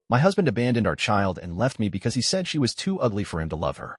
My husband abandoned our child and left me because he said she was too ugly for him to love her.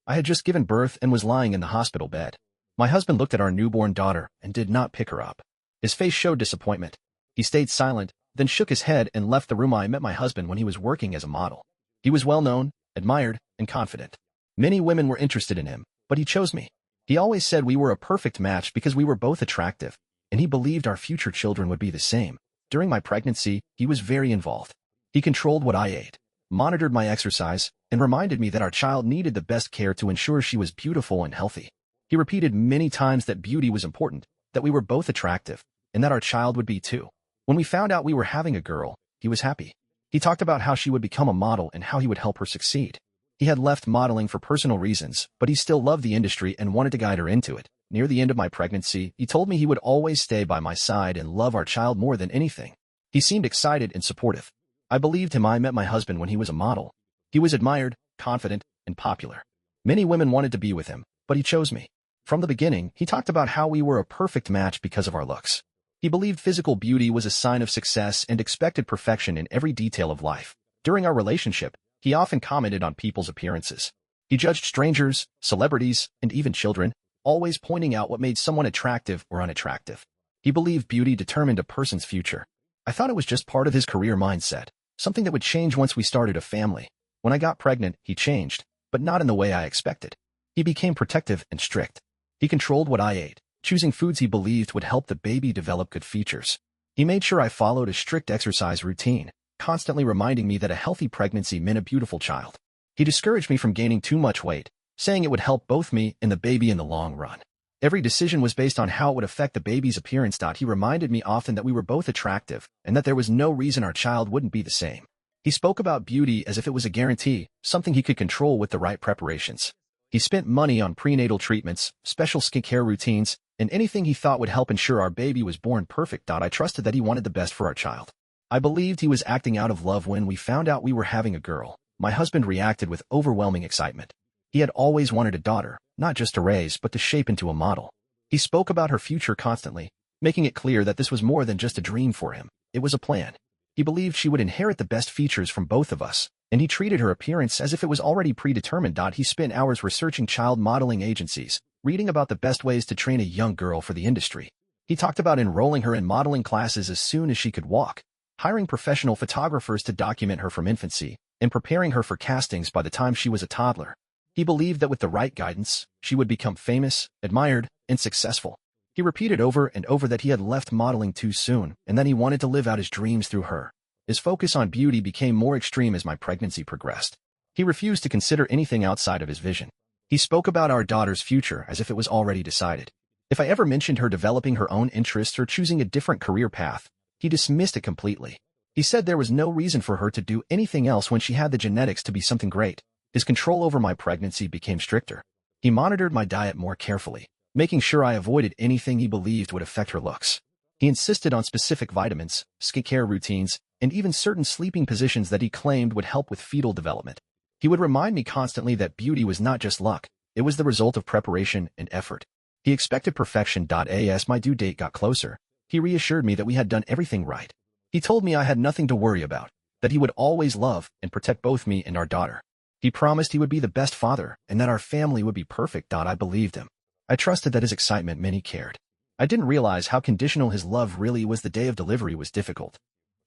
I had just given birth and was lying in the hospital bed. My husband looked at our newborn daughter and did not pick her up. His face showed disappointment. He stayed silent, then shook his head and left the room. I met my husband when he was working as a model. He was well-known, admired, and confident. Many women were interested in him, but he chose me. He always said we were a perfect match because we were both attractive, and he believed our future children would be the same. During my pregnancy, he was very involved. He controlled what I ate, monitored my exercise, and reminded me that our child needed the best care to ensure she was beautiful and healthy. He repeated many times that beauty was important, that we were both attractive, and that our child would be too. When we found out we were having a girl, he was happy. He talked about how she would become a model and how he would help her succeed. He had left modeling for personal reasons, but he still loved the industry and wanted to guide her into it. Near the end of my pregnancy, he told me he would always stay by my side and love our child more than anything. He seemed excited and supportive. I believed him. I met my husband when he was a model. He was admired, confident, and popular. Many women wanted to be with him, but he chose me. From the beginning, he talked about how we were a perfect match because of our looks. He believed physical beauty was a sign of success and expected perfection in every detail of life. During our relationship, he often commented on people's appearances. He judged strangers, celebrities, and even children, always pointing out what made someone attractive or unattractive. He believed beauty determined a person's future. I thought it was just part of his career mindset, something that would change once we started a family. When I got pregnant, he changed, but not in the way I expected. He became protective and strict. He controlled what I ate, choosing foods he believed would help the baby develop good features. He made sure I followed a strict exercise routine, constantly reminding me that a healthy pregnancy meant a beautiful child. He discouraged me from gaining too much weight, saying it would help both me and the baby in the long run. Every decision was based on how it would affect the baby's appearance. He reminded me often that we were both attractive and that there was no reason our child wouldn't be the same. He spoke about beauty as if it was a guarantee, something he could control with the right preparations. He spent money on prenatal treatments, special skincare routines, and anything he thought would help ensure our baby was born perfect. I trusted that he wanted the best for our child. I believed he was acting out of love. When we found out we were having a girl, my husband reacted with overwhelming excitement. He had always wanted a daughter, not just to raise but to shape into a model. He spoke about her future constantly, making it clear that this was more than just a dream for him. It was a plan. He believed she would inherit the best features from both of us, and he treated her appearance as if it was already predetermined. He spent hours researching child modeling agencies, reading about the best ways to train a young girl for the industry. He talked about enrolling her in modeling classes as soon as she could walk, hiring professional photographers to document her from infancy, and preparing her for castings by the time she was a toddler. He believed that with the right guidance, she would become famous, admired, and successful. He repeated over and over that he had left modeling too soon and that he wanted to live out his dreams through her. His focus on beauty became more extreme as my pregnancy progressed. He refused to consider anything outside of his vision. He spoke about our daughter's future as if it was already decided. If I ever mentioned her developing her own interests or choosing a different career path, he dismissed it completely. He said there was no reason for her to do anything else when she had the genetics to be something great. His control over my pregnancy became stricter. He monitored my diet more carefully, making sure I avoided anything he believed would affect her looks. He insisted on specific vitamins, skincare routines, and even certain sleeping positions that he claimed would help with fetal development. He would remind me constantly that beauty was not just luck, it was the result of preparation and effort. He expected perfection. As my due date got closer, he reassured me that we had done everything right. He told me I had nothing to worry about, that he would always love and protect both me and our daughter. He promised he would be the best father and that our family would be perfect. I believed him. I trusted that his excitement meant he cared. I didn't realize how conditional his love really was. The day of delivery was difficult.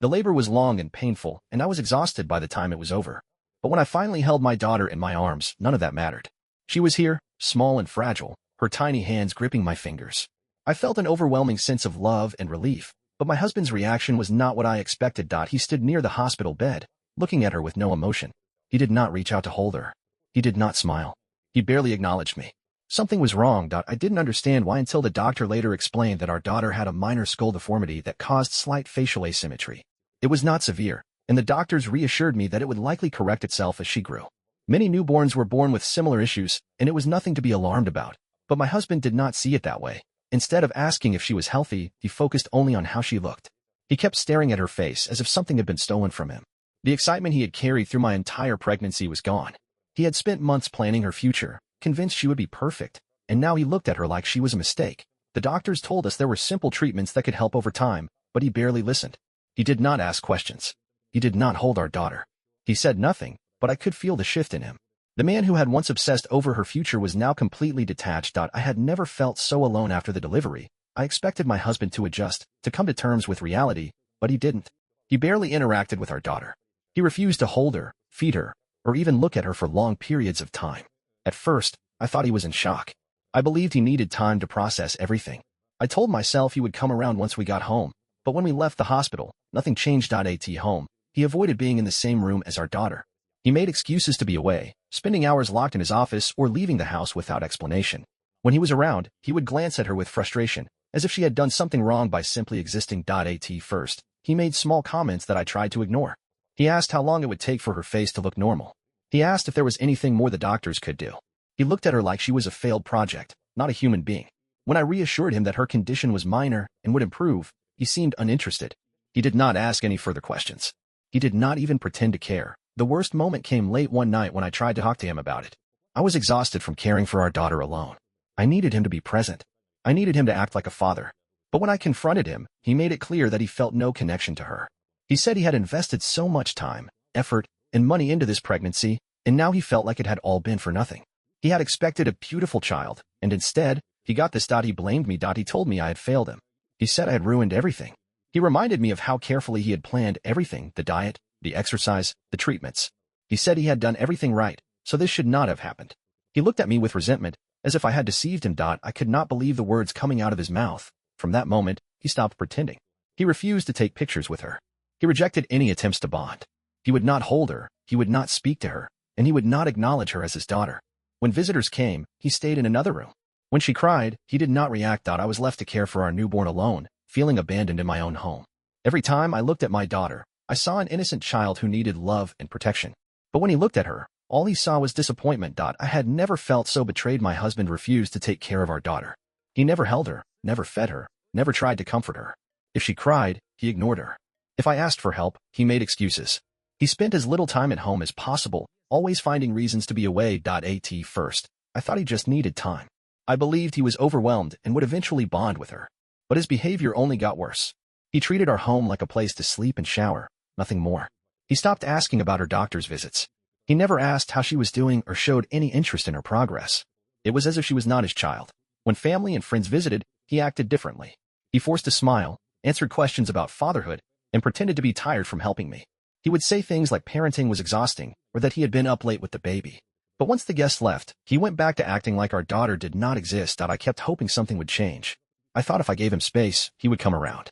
The labor was long and painful, and I was exhausted by the time it was over. But when I finally held my daughter in my arms, none of that mattered. She was here, small and fragile, her tiny hands gripping my fingers. I felt an overwhelming sense of love and relief, but my husband's reaction was not what I expected. He stood near the hospital bed, looking at her with no emotion. He did not reach out to hold her. He did not smile. He barely acknowledged me. Something was wrong. I didn't understand why until the doctor later explained that our daughter had a minor skull deformity that caused slight facial asymmetry. It was not severe, and the doctors reassured me that it would likely correct itself as she grew. Many newborns were born with similar issues, and it was nothing to be alarmed about. But my husband did not see it that way. Instead of asking if she was healthy, he focused only on how she looked. He kept staring at her face as if something had been stolen from him. The excitement he had carried through my entire pregnancy was gone. He had spent months planning her future, convinced she would be perfect, and now he looked at her like she was a mistake. The doctors told us there were simple treatments that could help over time, but he barely listened. He did not ask questions. He did not hold our daughter. He said nothing, but I could feel the shift in him. The man who had once obsessed over her future was now completely detached. I had never felt so alone after the delivery. I expected my husband to adjust, to come to terms with reality, but he didn't. He barely interacted with our daughter. He refused to hold her, feed her, or even look at her for long periods of time. At first, I thought he was in shock. I believed he needed time to process everything. I told myself he would come around once we got home, but when we left the hospital, nothing changed. At home, he avoided being in the same room as our daughter. He made excuses to be away, spending hours locked in his office or leaving the house without explanation. When he was around, he would glance at her with frustration, as if she had done something wrong by simply existing. At first, he made small comments that I tried to ignore. He asked how long it would take for her face to look normal. He asked if there was anything more the doctors could do. He looked at her like she was a failed project, not a human being. When I reassured him that her condition was minor and would improve, he seemed uninterested. He did not ask any further questions. He did not even pretend to care. The worst moment came late one night when I tried to talk to him about it. I was exhausted from caring for our daughter alone. I needed him to be present. I needed him to act like a father. But when I confronted him, he made it clear that he felt no connection to her. He said he had invested so much time, effort, and money into this pregnancy, and now he felt like it had all been for nothing. He had expected a beautiful child, and instead, he got this. He blamed me. He told me I had failed him. He said I had ruined everything. He reminded me of how carefully he had planned everything, the diet, the exercise, the treatments. He said he had done everything right, so this should not have happened. He looked at me with resentment, as if I had deceived him. I could not believe the words coming out of his mouth. From that moment, he stopped pretending. He refused to take pictures with her. He rejected any attempts to bond. He would not hold her, he would not speak to her, and he would not acknowledge her as his daughter. When visitors came, he stayed in another room. When she cried, he did not react. I was left to care for our newborn alone, feeling abandoned in my own home. Every time I looked at my daughter, I saw an innocent child who needed love and protection. But when he looked at her, all he saw was disappointment. I had never felt so betrayed. My husband refused to take care of our daughter. He never held her, never fed her, never tried to comfort her. If she cried, he ignored her. If I asked for help, he made excuses. He spent as little time at home as possible, always finding reasons to be away. At first, I thought he just needed time. I believed he was overwhelmed and would eventually bond with her. But his behavior only got worse. He treated our home like a place to sleep and shower, nothing more. He stopped asking about her doctor's visits. He never asked how she was doing or showed any interest in her progress. It was as if she was not his child. When family and friends visited, he acted differently. He forced a smile, answered questions about fatherhood, and pretended to be tired from helping me. He would say things like parenting was exhausting or that he had been up late with the baby. But once the guests left, he went back to acting like our daughter did not exist. I kept hoping something would change. I thought if I gave him space, he would come around.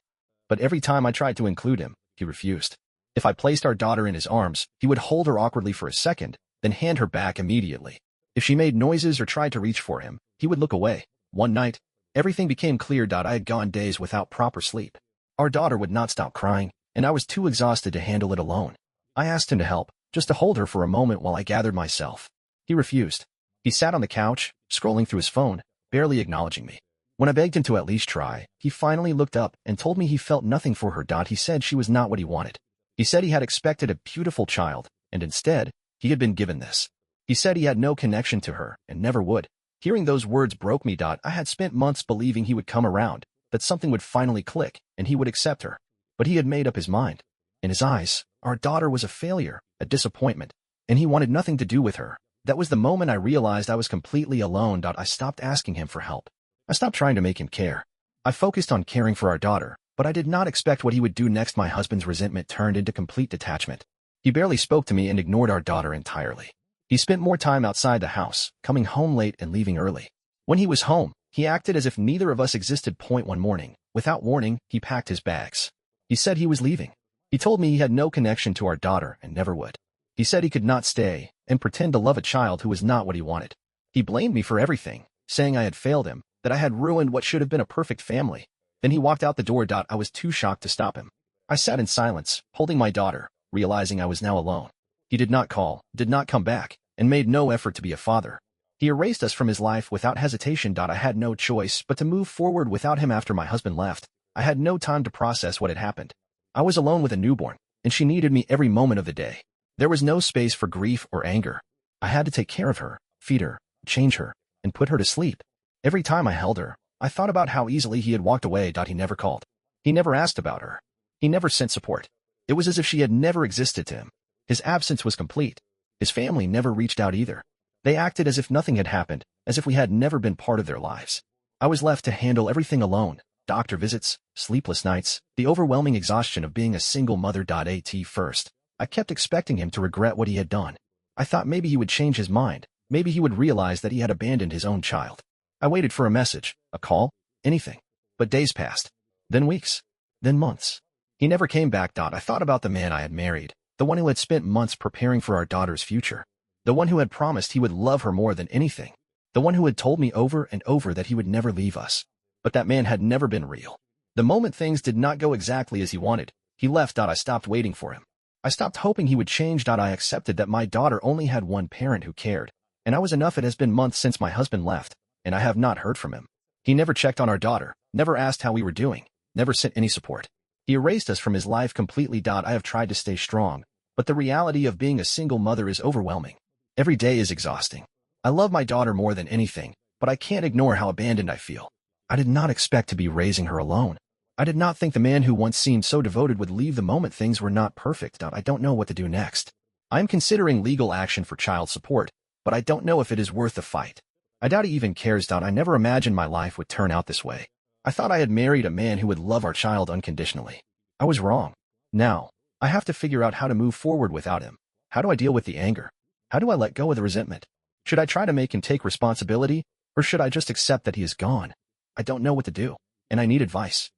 But every time I tried to include him, he refused. If I placed our daughter in his arms, he would hold her awkwardly for a second, then hand her back immediately. If she made noises or tried to reach for him, he would look away. One night, everything became clear. I had gone days without proper sleep. Our daughter would not stop crying, and I was too exhausted to handle it alone. I asked him to help, just to hold her for a moment while I gathered myself. He refused. He sat on the couch, scrolling through his phone, barely acknowledging me. When I begged him to at least try, he finally looked up and told me he felt nothing for her. He said she was not what he wanted. He said he had expected a beautiful child, and instead, he had been given this. He said he had no connection to her and never would. Hearing those words broke me. I had spent months believing he would come around, that something would finally click, and he would accept her. But he had made up his mind. In his eyes, our daughter was a failure, a disappointment, and he wanted nothing to do with her. That was the moment I realized I was completely alone. I stopped asking him for help. I stopped trying to make him care. I focused on caring for our daughter, but I did not expect what he would do next. My husband's resentment turned into complete detachment. He barely spoke to me and ignored our daughter entirely. He spent more time outside the house, coming home late and leaving early. When he was home, he acted as if neither of us existed. One morning, without warning, he packed his bags. He said he was leaving. He told me he had no connection to our daughter and never would. He said he could not stay and pretend to love a child who was not what he wanted. He blamed me for everything, saying I had failed him, that I had ruined what should have been a perfect family. Then he walked out the door. I was too shocked to stop him. I sat in silence, holding my daughter, realizing I was now alone. He did not call, did not come back, and made no effort to be a father. He erased us from his life without hesitation. I had no choice but to move forward without him. After my husband left, I had no time to process what had happened. I was alone with a newborn, and she needed me every moment of the day. There was no space for grief or anger. I had to take care of her, feed her, change her, and put her to sleep. Every time I held her, I thought about how easily he had walked away. He never called. He never asked about her. He never sent support. It was as if she had never existed to him. His absence was complete. His family never reached out either. They acted as if nothing had happened, as if we had never been part of their lives. I was left to handle everything alone. Doctor visits, sleepless nights, the overwhelming exhaustion of being a single mother. At first, I kept expecting him to regret what he had done. I thought maybe he would change his mind. Maybe he would realize that he had abandoned his own child. I waited for a message, a call, anything. But days passed. Then weeks. Then months. He never came back. I thought about the man I had married, the one who had spent months preparing for our daughter's future, the one who had promised he would love her more than anything, the one who had told me over and over that he would never leave us. But that man had never been real. The moment things did not go exactly as he wanted, he left. I stopped waiting for him. I stopped hoping he would change. I accepted that my daughter only had one parent who cared, and I was enough. It has been months since my husband left, and I have not heard from him. He never checked on our daughter, never asked how we were doing, never sent any support. He erased us from his life completely. I have tried to stay strong, but the reality of being a single mother is overwhelming. Every day is exhausting. I love my daughter more than anything, but I can't ignore how abandoned I feel. I did not expect to be raising her alone. I did not think the man who once seemed so devoted would leave the moment things were not perfect. I don't know what to do next. I am considering legal action for child support, but I don't know if it is worth the fight. I doubt he even cares. I never imagined my life would turn out this way. I thought I had married a man who would love our child unconditionally. I was wrong. Now, I have to figure out how to move forward without him. How do I deal with the anger? How do I let go of the resentment? Should I try to make him take responsibility, or should I just accept that he is gone? I don't know what to do, and I need advice.